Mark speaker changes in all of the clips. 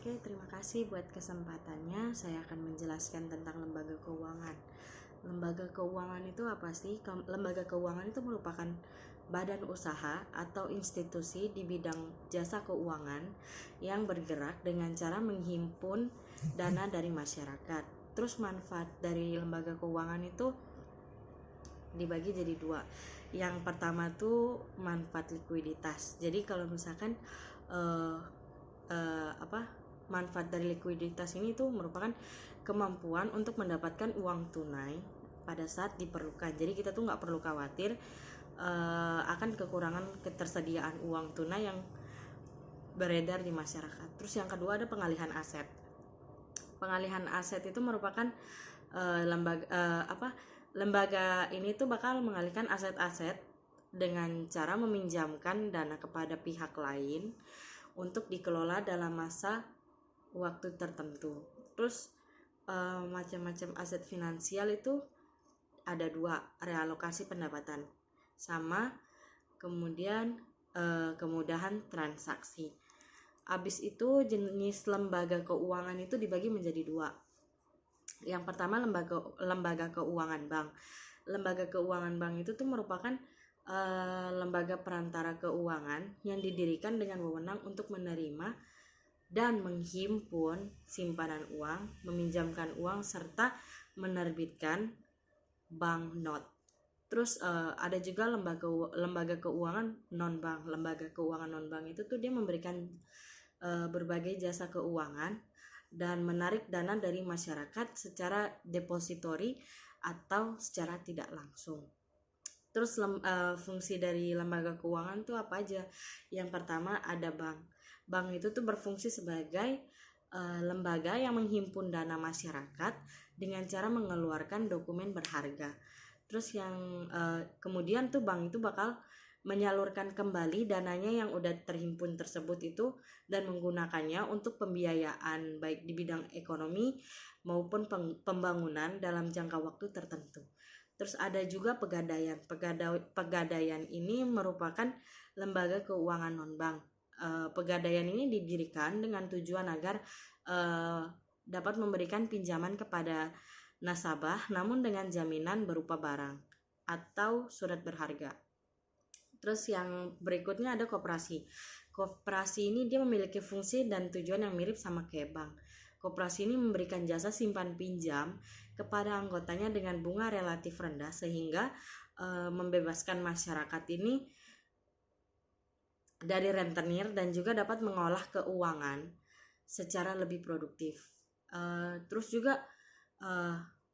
Speaker 1: Oke, terima kasih buat kesempatannya. Saya akan menjelaskan tentang lembaga keuangan. Lembaga keuangan itu apa sih? Lembaga keuangan itu merupakan badan usaha atau institusi di bidang jasa keuangan yang bergerak dengan cara menghimpun dana dari masyarakat. Terus manfaat dari lembaga keuangan itu dibagi jadi dua. Yang pertama tuh manfaat likuiditas. Jadi kalau misalkan manfaat dari likuiditas ini tuh merupakan kemampuan untuk mendapatkan uang tunai pada saat diperlukan. Jadi kita tuh nggak perlu khawatir akan kekurangan ketersediaan uang tunai yang beredar di masyarakat. Terus yang kedua ada pengalihan aset. Pengalihan aset itu merupakan lembaga ini tuh bakal mengalihkan aset-aset dengan cara meminjamkan dana kepada pihak lain untuk dikelola dalam masa waktu tertentu. Terus macam-macam aset finansial itu ada dua, realokasi pendapatan sama kemudian kemudahan transaksi. Habis itu jenis lembaga keuangan itu dibagi menjadi dua. Yang pertama lembaga keuangan bank. Lembaga keuangan bank itu tuh merupakan lembaga perantara keuangan yang didirikan dengan wewenang untuk menerima dan menghimpun simpanan uang, meminjamkan uang, serta menerbitkan banknot. Terus ada juga lembaga keuangan non-bank. Lembaga keuangan non-bank itu tuh dia memberikan berbagai jasa keuangan dan menarik dana dari masyarakat secara depositori atau secara tidak langsung. Terus fungsi dari lembaga keuangan tuh apa aja? Yang pertama ada bank. Bank itu tuh berfungsi sebagai lembaga yang menghimpun dana masyarakat dengan cara mengeluarkan dokumen berharga. Terus yang kemudian tuh bank itu bakal menyalurkan kembali dananya yang udah terhimpun tersebut itu dan menggunakannya untuk pembiayaan baik di bidang ekonomi maupun pembangunan dalam jangka waktu tertentu. Terus ada juga Pegadaian. Pegadaian ini merupakan lembaga keuangan non-bank. Pegadaian ini didirikan dengan tujuan agar dapat memberikan pinjaman kepada nasabah namun dengan jaminan berupa barang atau surat berharga. Terus yang berikutnya ada koperasi. Koperasi ini dia memiliki fungsi dan tujuan yang mirip sama kayak bank. Koperasi ini memberikan jasa simpan pinjam kepada anggotanya dengan bunga relatif rendah sehingga membebaskan masyarakat ini dari rentenir dan juga dapat mengolah keuangan secara lebih produktif. Terus juga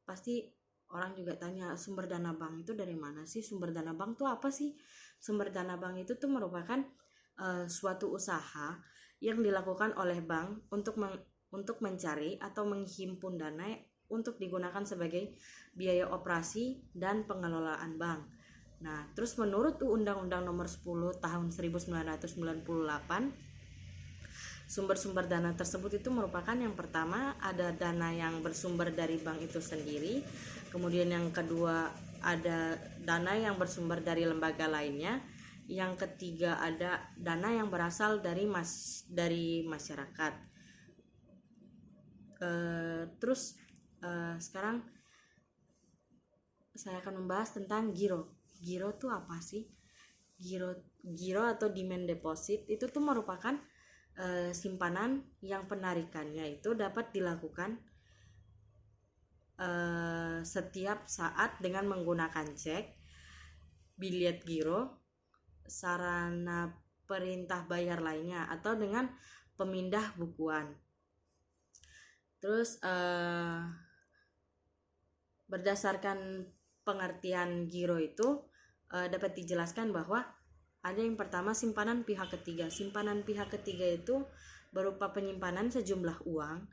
Speaker 1: pasti orang juga tanya, sumber dana bank itu dari mana sih? Sumber dana bank itu apa sih? Sumber dana bank itu tuh merupakan suatu usaha yang dilakukan oleh bank untuk mencari atau menghimpun dana untuk digunakan sebagai biaya operasi dan pengelolaan bank. Nah, terus menurut Undang-Undang Nomor 10 Tahun 1998, sumber-sumber dana tersebut itu merupakan yang pertama ada dana yang bersumber dari bank itu sendiri, kemudian yang kedua ada dana yang bersumber dari lembaga lainnya, yang ketiga ada dana yang berasal dari masyarakat. Terus sekarang saya akan membahas tentang giro. Giro tuh apa sih? Giro atau demand deposit itu tuh merupakan simpanan yang penarikannya itu dapat dilakukan setiap saat dengan menggunakan cek, bilet giro, sarana perintah bayar lainnya atau dengan pemindah bukuan. Terus berdasarkan pengertian giro itu dapat dijelaskan bahwa ada yang pertama simpanan pihak ketiga. Simpanan pihak ketiga itu berupa penyimpanan sejumlah uang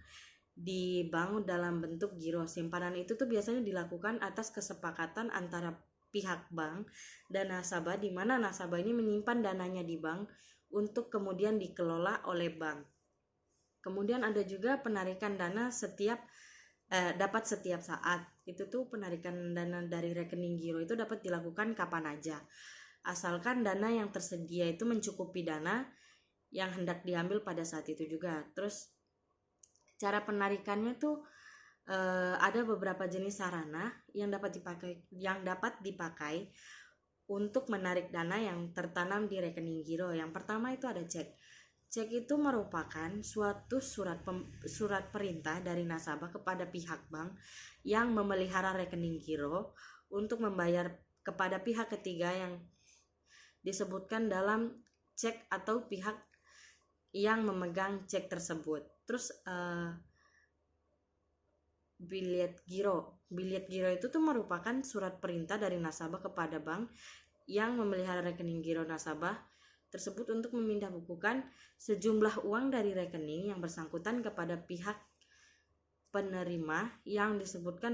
Speaker 1: di bank dalam bentuk giro. Simpanan itu tuh biasanya dilakukan atas kesepakatan antara pihak bank dan nasabah, di mana nasabah ini menyimpan dananya di bank untuk kemudian dikelola oleh bank. Kemudian ada juga penarikan dana dapat setiap saat. Itu tuh penarikan dana dari rekening giro itu dapat dilakukan kapan aja, asalkan dana yang tersedia itu mencukupi dana yang hendak diambil pada saat itu juga. Terus Cara penarikannya tuh ada beberapa jenis sarana yang dapat dipakai untuk menarik dana yang tertanam di rekening giro. Yang pertama itu ada cek. Cek itu merupakan suatu surat perintah dari nasabah kepada pihak bank yang memelihara rekening giro untuk membayar kepada pihak ketiga yang disebutkan dalam cek atau pihak yang memegang cek tersebut. Terus Billet giro itu tuh merupakan surat perintah dari nasabah kepada bank yang memelihara rekening giro nasabah tersebut untuk memindah bukukan sejumlah uang dari rekening yang bersangkutan kepada pihak penerima yang disebutkan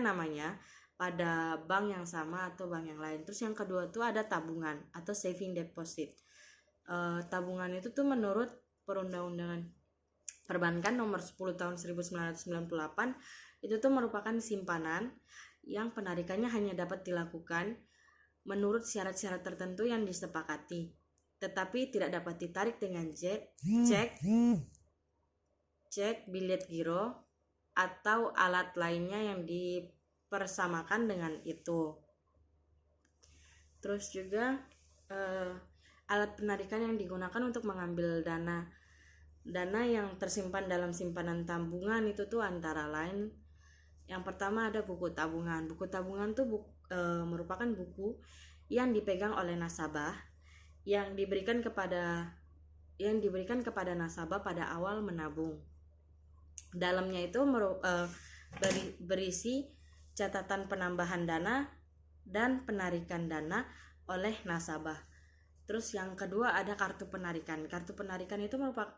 Speaker 1: namanya pada bank yang sama atau bank yang lain. Terus yang kedua tuh ada tabungan atau saving deposit. Tabungan itu tuh menurut Perundang-undangan Perbankan nomor 10 tahun 1998 itu tuh merupakan simpanan yang penarikannya hanya dapat dilakukan menurut syarat-syarat tertentu yang disepakati, tetapi tidak dapat ditarik dengan cek, billet giro atau alat lainnya yang dipersamakan dengan itu. Terus juga alat penarikan yang digunakan untuk mengambil dana yang tersimpan dalam simpanan tabungan itu tuh antara lain yang pertama ada buku tabungan. Buku tabungan tuh merupakan buku yang dipegang oleh nasabah yang diberikan kepada nasabah pada awal menabung. Dalamnya itu berisi catatan penambahan dana dan penarikan dana oleh nasabah. Terus yang kedua ada kartu penarikan. Kartu penarikan itu merupakan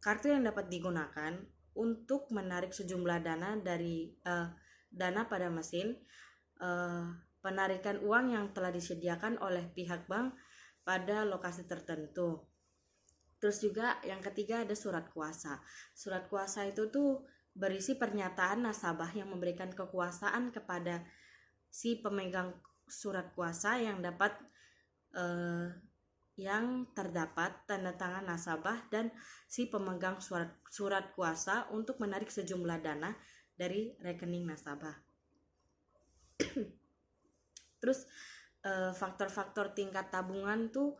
Speaker 1: kartu yang dapat digunakan untuk menarik sejumlah dana dari dana pada mesin penarikan uang yang telah disediakan oleh pihak bank pada lokasi tertentu. Terus juga yang ketiga ada surat kuasa. Surat kuasa itu tuh berisi pernyataan nasabah yang memberikan kekuasaan kepada si pemegang surat kuasa yang terdapat tanda tangan nasabah dan si pemegang surat kuasa untuk menarik sejumlah dana dari rekening nasabah. Terus faktor-faktor tingkat tabungan tuh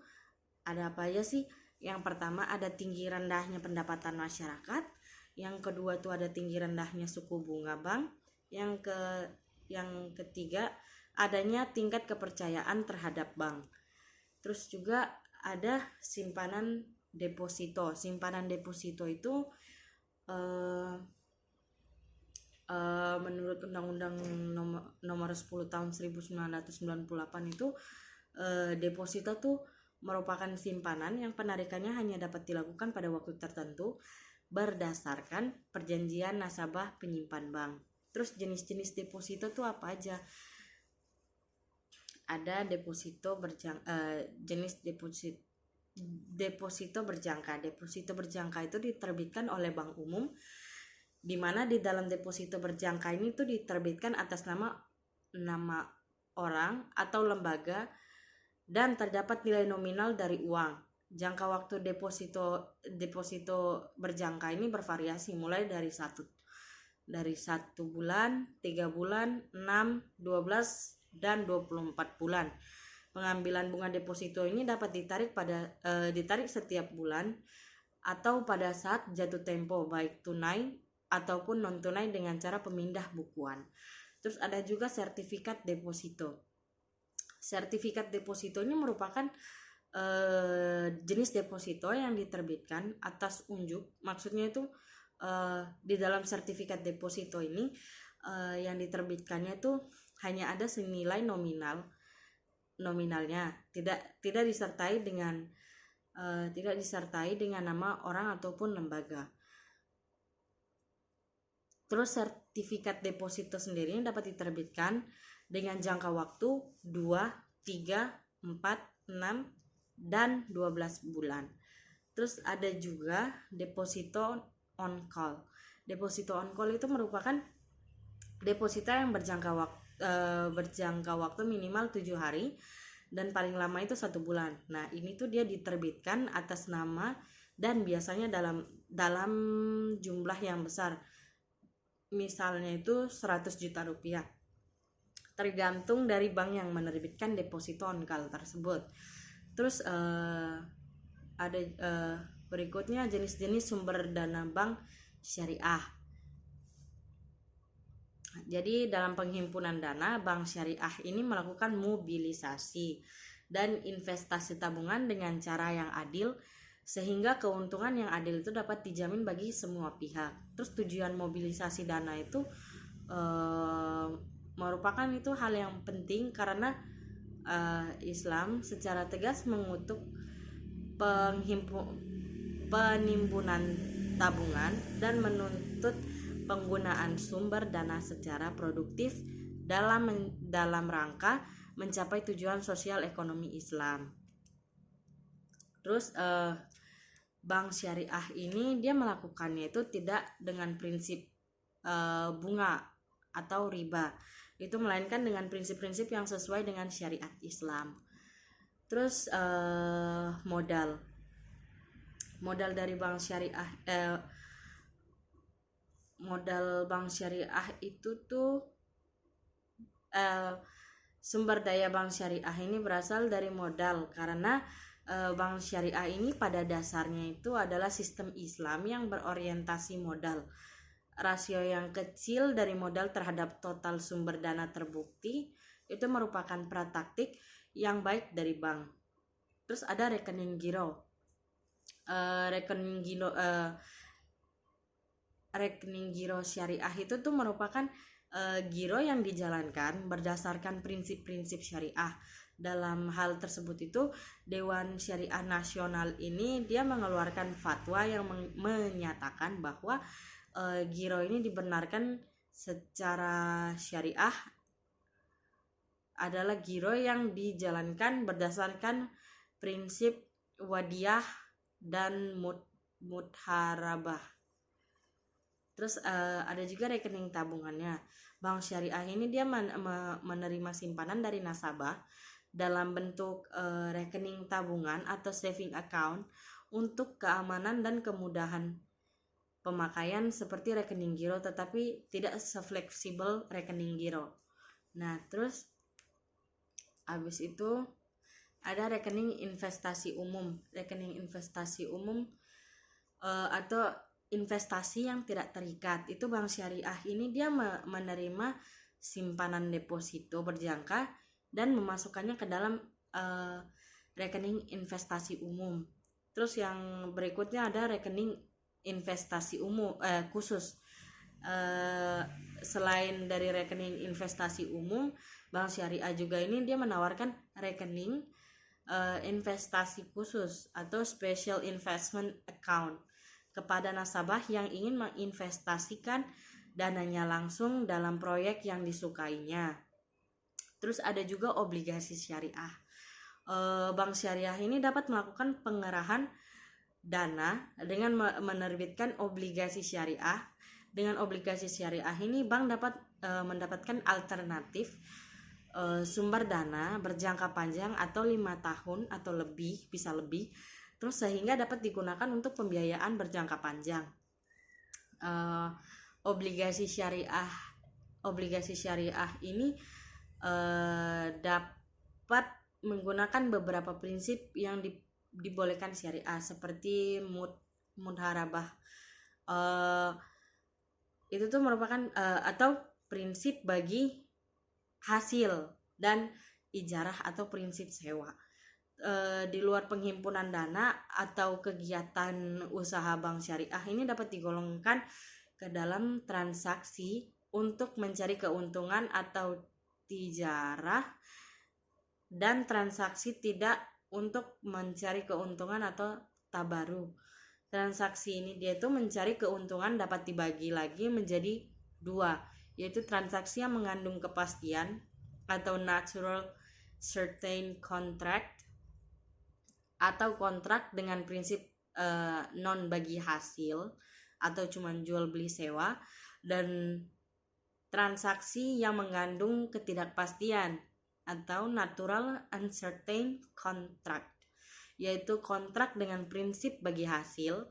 Speaker 1: ada apa aja sih? Yang pertama ada tinggi rendahnya pendapatan masyarakat, yang kedua tuh ada tinggi rendahnya suku bunga bank, yang ketiga adanya tingkat kepercayaan terhadap bank. Terus juga ada simpanan deposito. Simpanan deposito itu menurut Undang-Undang nomor 10 tahun 1998 itu deposito tuh merupakan simpanan yang penarikannya hanya dapat dilakukan pada waktu tertentu berdasarkan perjanjian nasabah penyimpan bank. Terus jenis-jenis deposito tuh apa aja? Ada jenis deposito berjangka. Deposito berjangka itu diterbitkan oleh bank umum, di mana di dalam deposito berjangka ini tuh diterbitkan atas nama orang atau lembaga dan terdapat nilai nominal dari uang. Jangka waktu deposito berjangka ini bervariasi mulai dari 1 bulan, 3 bulan, 6, 12 dan 24 bulan. Pengambilan bunga deposito ini dapat ditarik setiap bulan atau pada saat jatuh tempo, baik tunai ataupun non tunai dengan cara pemindah bukuan. Terus ada juga sertifikat deposito. Sertifikat deposito ini merupakan jenis deposito yang diterbitkan atas unjuk. Maksudnya itu di dalam sertifikat deposito ini yang diterbitkannya itu hanya ada senilai nominalnya, tidak disertai dengan nama orang ataupun lembaga. Terus sertifikat deposito sendiri dapat diterbitkan dengan jangka waktu 2, 3, 4, 6 dan 12 bulan. Terus ada juga deposito on call. Deposito on call itu merupakan deposito yang berjangka waktu minimal 7 hari dan paling lama itu 1 bulan. Nah, ini tuh dia diterbitkan atas nama dan biasanya dalam jumlah yang besar. Misalnya itu 100 juta rupiah. Tergantung dari bank yang menerbitkan deposito on call tersebut. Terus ada berikutnya jenis-jenis sumber dana bank syariah. Jadi dalam penghimpunan dana, bank syariah ini melakukan mobilisasi dan investasi tabungan dengan cara yang adil, sehingga keuntungan yang adil itu dapat dijamin bagi semua pihak. Terus tujuan mobilisasi dana itu merupakan itu hal yang penting karena Islam secara tegas mengutuk penimbunan tabungan dan menuntut penggunaan sumber dana secara produktif dalam rangka mencapai tujuan sosial ekonomi Islam. Terus bank syariah ini dia melakukannya itu tidak dengan prinsip bunga atau riba, itu melainkan dengan prinsip-prinsip yang sesuai dengan syariat Islam. Terus modal dari bank syariah modal bank syariah itu tuh sumber daya bank syariah ini berasal dari modal, karena bank syariah ini pada dasarnya itu adalah sistem Islam yang berorientasi modal. Rasio yang kecil dari modal terhadap total sumber dana terbukti itu merupakan praktik yang baik dari bank. Terus ada rekening giro. Rekening giro syariah itu tuh merupakan giro yang dijalankan berdasarkan prinsip-prinsip syariah. Dalam hal tersebut itu Dewan Syariah Nasional ini dia mengeluarkan fatwa yang menyatakan bahwa giro ini dibenarkan secara syariah adalah giro yang dijalankan berdasarkan prinsip wadiyah dan mudharabah. Terus ada juga rekening tabungannya. Bank syariah ini dia menerima simpanan dari nasabah dalam bentuk rekening tabungan atau saving account untuk keamanan dan kemudahan pemakaian seperti rekening giro, tetapi tidak se-fleksibel rekening giro. Nah, terus habis itu ada rekening investasi umum. Rekening investasi umum atau investasi yang tidak terikat. Itu bank syariah ini dia menerima simpanan deposito berjangka dan memasukkannya ke dalam rekening investasi umum. Terus yang berikutnya ada rekening investasi umum khusus. Selain dari rekening investasi umum, bank syariah juga ini dia menawarkan rekening investasi khusus atau special investment account kepada nasabah yang ingin menginvestasikan dananya langsung dalam proyek yang disukainya. Terus ada juga obligasi syariah. Bank syariah ini dapat melakukan pengerahan dana dengan menerbitkan obligasi syariah. Dengan obligasi syariah ini bank dapat mendapatkan alternatif sumber dana berjangka panjang atau 5 tahun atau lebih, bisa lebih, terus sehingga dapat digunakan untuk pembiayaan berjangka panjang. Obligasi syariah ini dapat menggunakan beberapa prinsip yang dibolehkan syariah seperti mudharabah. Itu tuh merupakan atau prinsip bagi hasil dan ijarah atau prinsip sewa. Di luar penghimpunan dana atau kegiatan usaha bank syariah ini dapat digolongkan ke dalam transaksi untuk mencari keuntungan atau tijarah, dan transaksi tidak untuk mencari keuntungan atau tabaru. Transaksi ini dia itu mencari keuntungan dapat dibagi lagi menjadi 2, yaitu transaksi yang mengandung kepastian atau natural certain contract, atau kontrak dengan prinsip non bagi hasil atau cuma jual beli sewa, dan transaksi yang mengandung ketidakpastian atau natural uncertain contract. yaitu kontrak dengan prinsip bagi hasil.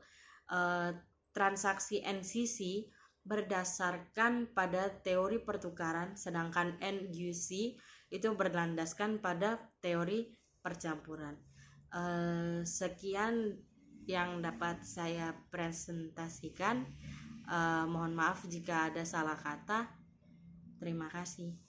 Speaker 1: Transaksi NCC berdasarkan pada teori pertukaran, sedangkan NUC itu berlandaskan pada teori percampuran. Sekian yang dapat saya presentasikan. Mohon maaf jika ada salah kata. Terima kasih.